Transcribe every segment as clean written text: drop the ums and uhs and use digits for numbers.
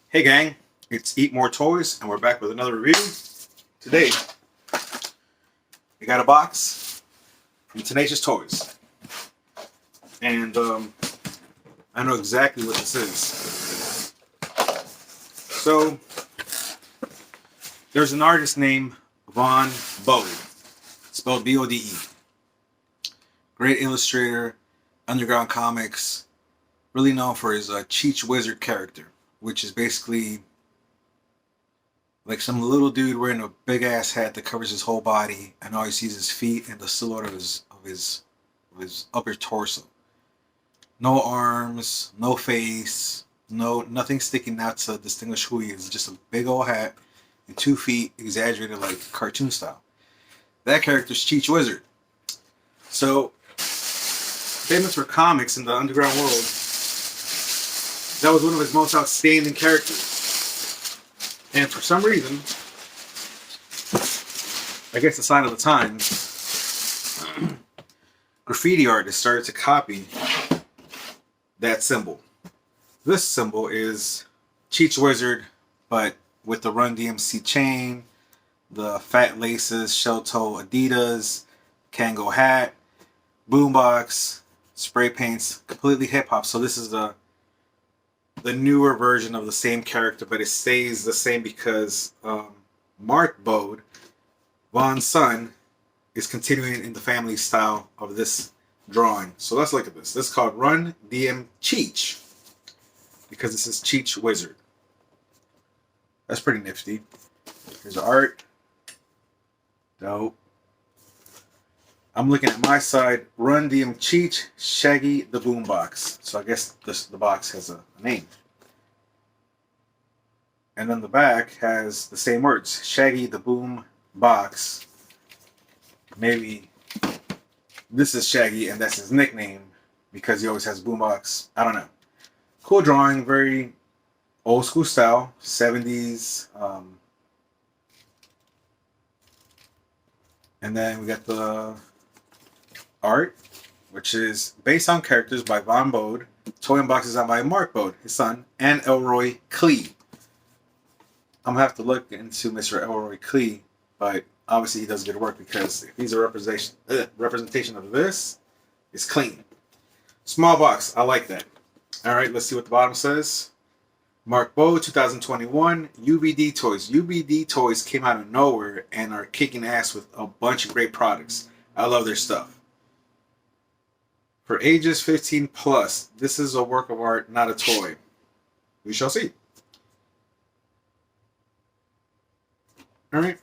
Hey gang, it's Eatmoretoys and we're back with another review. Today, we got a box from Tenacious Toys. And I know exactly what this is. So, there's an artist named Mark Bode, spelled B-O-D-E. Great illustrator, underground comics, really known for his Cheech Wizard character, which is basically like some little dude wearing a big ass hat that covers his whole body, and all you see is his feet and the silhouette of his upper torso. No arms, no face, nothing sticking out to distinguish who he is. Just a big old hat and 2 feet, exaggerated like cartoon style. That character's Cheech Wizard. So, famous for comics in the underground world, that was one of his most outstanding characters. And for some reason, I guess a sign of the times, graffiti artists started to copy that symbol. This symbol is Cheech Wizard, but with the Run DMC chain, the fat laces, shell toe Adidas, Kango hat, boombox, spray paints, completely hip hop. So this is the newer version of the same character, but it stays the same because Mark Bode, Von's son, is continuing in the family style of this drawing. So let's look at this. This is called Run DMCheech because this is Cheech Wizard. That's pretty nifty. Here's the art. Dope. I'm looking at my side. Run DMCheech, Shaggy the Boombox. So I guess the box has a name. And then the back has the same words. Shaggy the Boom Box. Maybe this is Shaggy and that's his nickname because he always has Boombox. I don't know. Cool drawing, very old school style, 70s. And then we got the art, which is based on characters by Von Bode. Toy and box designed by Mark Bode, his son, and Elroy Clee. I'm gonna have to look into Mr. Elroy Clee, but obviously he does good work because if he's a representation of this, it's clean. Small box, I like that. All right, let's see what the bottom says. Mark Bode, 2021, UVD Toys. UVD Toys came out of nowhere and are kicking ass with a bunch of great products. I love their stuff. For ages 15 plus, this is a work of art, not a toy. We shall see. All right.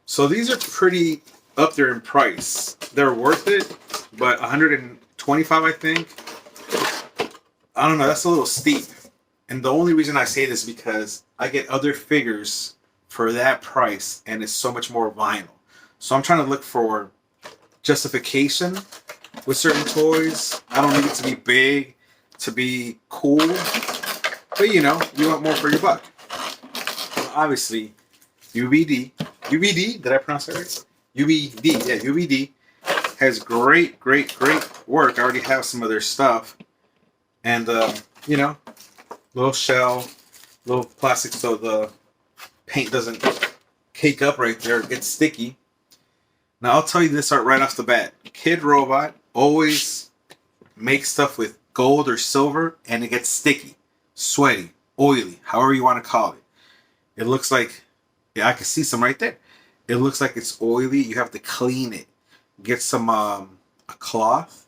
So these are pretty up there in price. They're worth it, but 125, I think. I don't know. That's a little steep. And the only reason I say this is because I get other figures for that price, and it's so much more vinyl. So I'm trying to look for justification with certain toys. I don't need it to be big, to be cool, but you know, you want more for your buck. Well, obviously, UVD, did I pronounce that right? UVD, yeah, UVD has great work. I already have some of their stuff, and you know, little shell, little plastic so the paint doesn't cake up right there, it gets sticky. Now I'll tell you this art right off the bat. Kid Robot always makes stuff with gold or silver and it gets sticky, sweaty, oily, however you want to call it. It looks like, yeah, I can see some right there. It looks like it's oily. You have to clean it. Get some a cloth,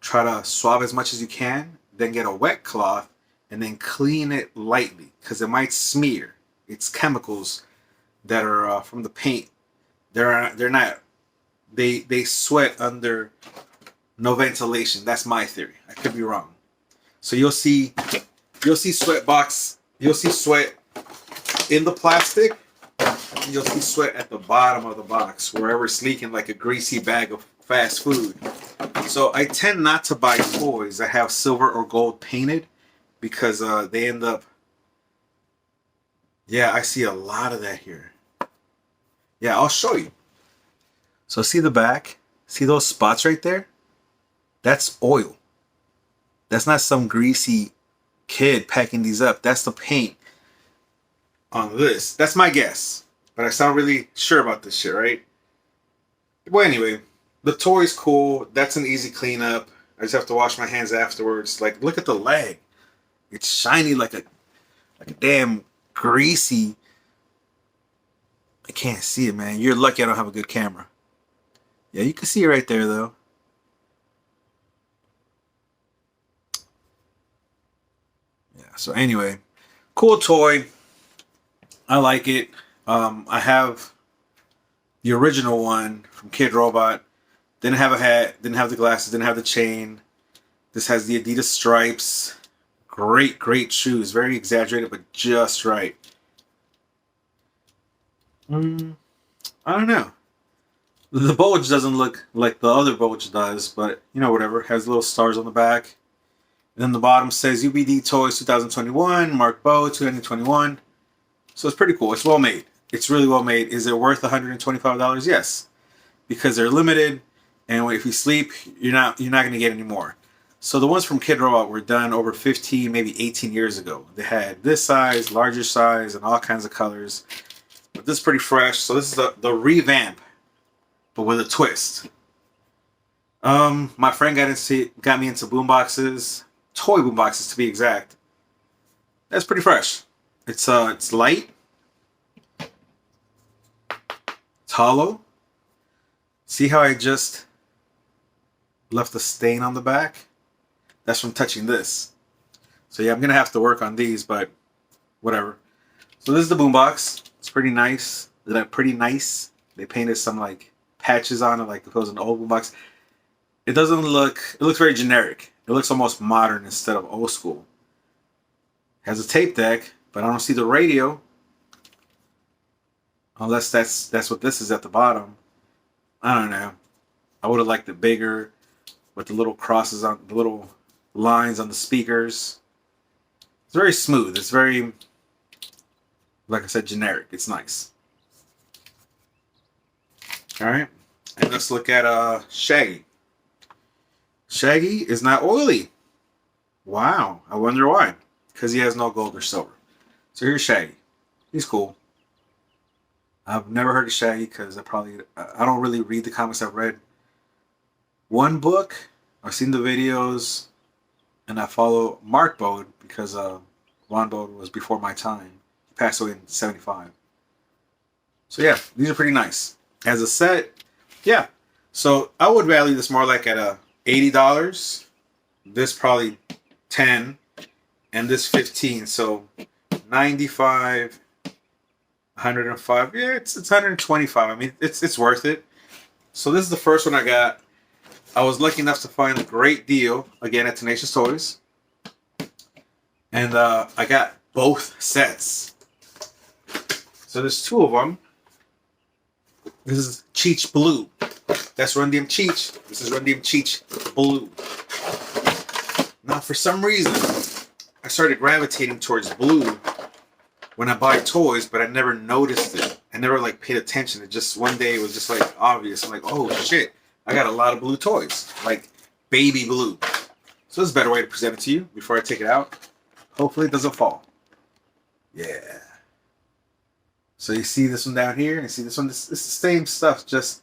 try to swab as much as you can, then get a wet cloth and then clean it lightly because it might smear. It's chemicals that are from the paint. They're not. They sweat under no ventilation. That's my theory. I could be wrong. So you'll see sweat box. You'll see sweat in the plastic. And you'll see sweat at the bottom of the box, wherever it's leaking like a greasy bag of fast food. So I tend not to buy toys that have silver or gold painted because they end up. Yeah, I see a lot of that here. Yeah, I'll show you. So see the back? See those spots right there? That's oil. That's not some greasy kid packing these up. That's the paint on this. That's my guess, but I sound really sure about this shit, right? Well, anyway, the toy's cool. That's an easy cleanup. I just have to wash my hands afterwards. Like, look at the leg. It's shiny like a damn greasy. I can't see it, man. You're lucky I don't have a good camera. Yeah, you can see it right there, though. Yeah, so anyway, cool toy. I like it. I have the original one from Kid Robot. Didn't have a hat, didn't have the glasses, didn't have the chain. This has the Adidas stripes. Great, great shoes. Very exaggerated, but just right. I don't know. The bulge doesn't look like the other bulge does, but you know, whatever. It has little stars on the back. And then the bottom says UVD Toys 2021, Mark Bode 2021. So it's pretty cool. It's well made. It's really well made. Is it worth $125? Yes, because they're limited, and if you sleep, you're not going to get any more. So the ones from Kid Robot were done over 15, maybe 18 years ago. They had this size, larger size, and all kinds of colors. But this is pretty fresh. So this is the revamp, but with a twist. My friend got me into boomboxes, toy boomboxes to be exact. That's pretty fresh. It's light. It's hollow. See how I just left a stain on the back? That's from touching this. So yeah, I'm gonna have to work on these, but whatever. So this is the boombox. It's pretty nice. They're pretty nice. They painted some like patches on it, like if it was an old boombox. It doesn't look. It looks very generic. It looks almost modern instead of old school. It has a tape deck, but I don't see the radio. Unless that's what this is at the bottom. I don't know. I would have liked it bigger, with the little crosses on the little lines on the speakers. It's very smooth. It's very, like I said, generic. It's nice. All right, and let's look at Shaggy. Shaggy is not oily. Wow, I wonder why. Because he has no gold or silver. So here's Shaggy. He's cool. I've never heard of Shaggy because I don't really read the comics. I've read one book. I've seen the videos, and I follow Mark Bode because Ron Bode was before my time. He passed away in '75. So yeah, these are pretty nice. As a set, yeah. So I would value this more like at $80. This probably 10, and this 15. So 95, 105. Yeah, it's 125. I mean, it's worth it. So this is the first one I got. I was lucky enough to find a great deal again at Tenacious Toys, and I got both sets. So there's two of them. This is Cheech Blue. That's DMCheech. This is DMCheech Blue. Now, for some reason, I started gravitating towards blue when I buy toys, but I never noticed it. I never like paid attention. It just one day it was just like obvious. I'm like, oh shit, I got a lot of blue toys, like baby blue. So this is a better way to present it to you before I take it out. Hopefully it doesn't fall. Yeah. So you see this one down here, and see this one. It's the same stuff, just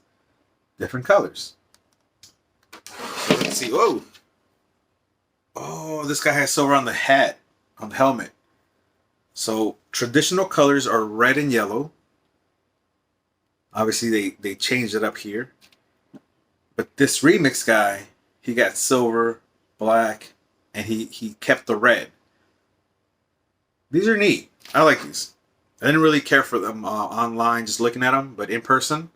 different colors. So let's see. Whoa. Oh, this guy has silver on the hat, on the helmet. So traditional colors are red and yellow. Obviously, they changed it up here. But this remix guy, he got silver, black, and he kept the red. These are neat. I like these. I didn't really care for them online, just looking at them, but in person,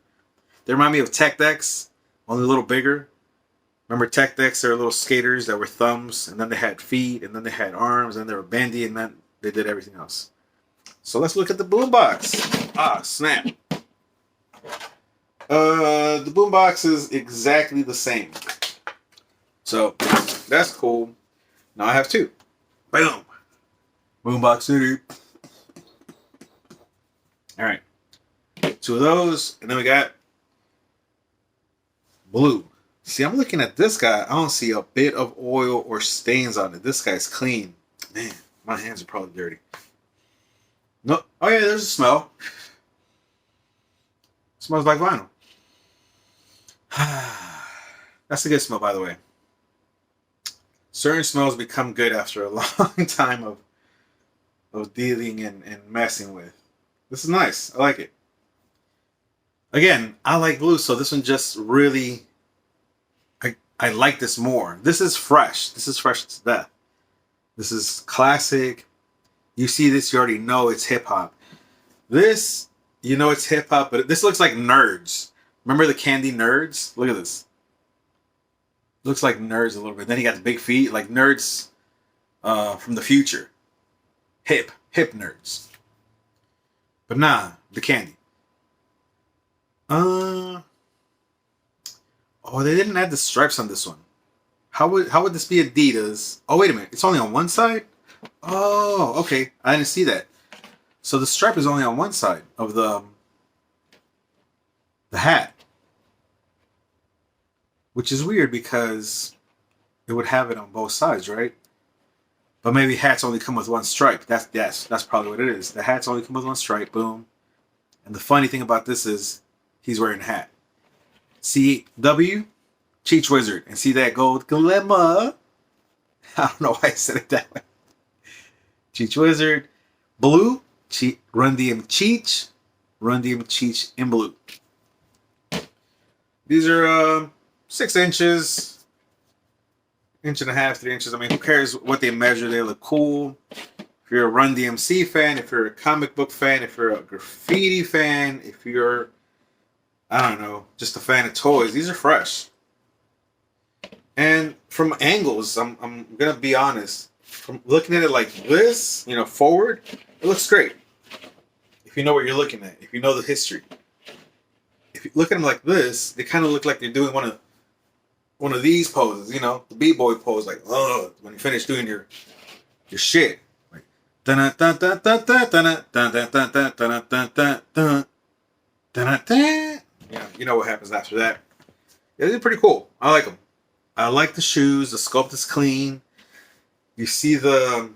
they remind me of Tech Decks, only a little bigger. Remember Tech Decks? They were little skaters that were thumbs, and then they had feet, and then they had arms, and they were bendy, and then they did everything else. So let's look at the boombox. Ah, snap. The boombox is exactly the same. So that's cool. Now I have two. Boom. Boombox City. All right. Two of those, and then we got blue. See, I'm looking at this guy. I don't see a bit of oil or stains on it. This guy's clean. Man, my hands are probably dirty. No. Oh yeah, there's a smell. Smells like vinyl. That's a good smell, by the way. Certain smells become good after a long time of dealing and messing with. This is nice. I like it. Again, I like blue, so this one just really... I like this more. This is fresh. This is fresh to death. This is classic. You see this, you already know it's hip-hop. This, you know it's hip-hop, but this looks like Nerds. Remember the candy Nerds? Look at this. Looks like Nerds a little bit. Then he got the big feet, like Nerds from the future. Hip Nerds. But nah, the candy. Oh, they didn't add the stripes on this one. How would this be Adidas? Oh, wait a minute. It's only on one side? Oh, okay. I didn't see that. So the stripe is only on one side of the hat. Which is weird because it would have it on both sides, right? But maybe hats only come with one stripe. That's probably what it is. The hats only come with one stripe. Boom. And the funny thing about this is he's wearing a hat. CW, Cheech Wizard. And see that gold glimmer? I don't know why I said it that way. Cheech Wizard. Blue, Run DMCheech. Run DMCheech in blue. These are 6 inches. Inch and a half, 3 inches. I mean, who cares what they measure? They look cool. If you're a Run DMC fan, if you're a comic book fan, if you're a graffiti fan, if you're, I don't know, just a fan of toys, these are fresh. And from angles, I'm going to be honest, from looking at it like this, you know, forward, it looks great. If you know what you're looking at, if you know the history. If you look at them like this, they kind of look like they're doing one of these poses, you know, the b-boy pose, like, oh, when you finish doing your shit. Like, you know what happens after that. Yeah, they're pretty cool. I like them. I like the shoes. The sculpt is clean. You see the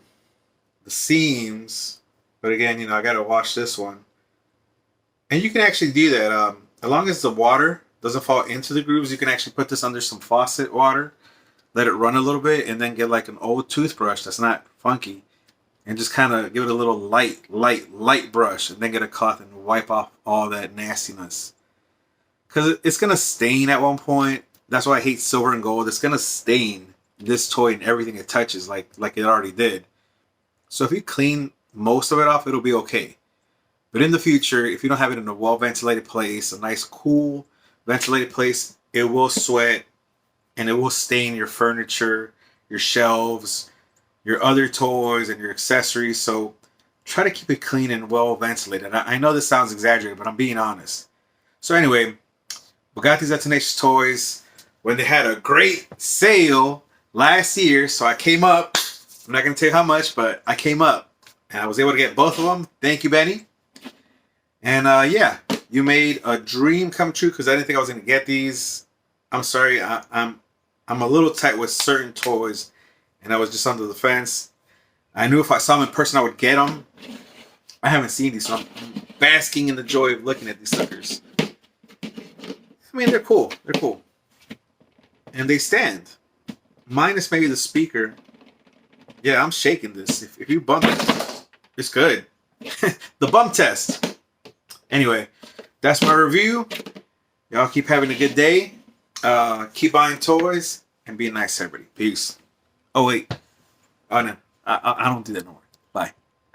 seams, but again, you know, I gotta wash this one. And you can actually do that. As long as the water doesn't fall into the grooves, you can actually put this under some faucet water, let it run a little bit, and then get like an old toothbrush that's not funky, and just kind of give it a little light brush, and then get a cloth and wipe off all that nastiness. Because it's going to stain at one point. That's why I hate silver and gold. It's going to stain this toy and everything it touches like it already did. So if you clean most of it off, it'll be okay. But in the future, if you don't have it in a well-ventilated place, a nice, cool, ventilated place, it will sweat and it will stain your furniture, your shelves, your other toys, and your accessories. So try to keep it clean and well-ventilated. I know this sounds exaggerated, but I'm being honest. So anyway, we got these at Tenacious Toys when they had a great sale last year. So I came up. I'm not going to tell you how much, but I came up. And I was able to get both of them. Thank you, Benny. And yeah, you made a dream come true because I didn't think I was going to get these. I'm sorry. I'm a little tight with certain toys. And I was just under the fence. I knew if I saw them in person, I would get them. I haven't seen these, so I'm basking in the joy of looking at these suckers. I mean, they're cool. They're cool. And they stand. Minus maybe the speaker. Yeah, I'm shaking this. If you bump it, it's good. The bump test. Anyway, that's my review. Y'all keep having a good day. Keep buying toys and be nice to everybody. Peace. Oh, wait. Oh, no. I don't do that no more.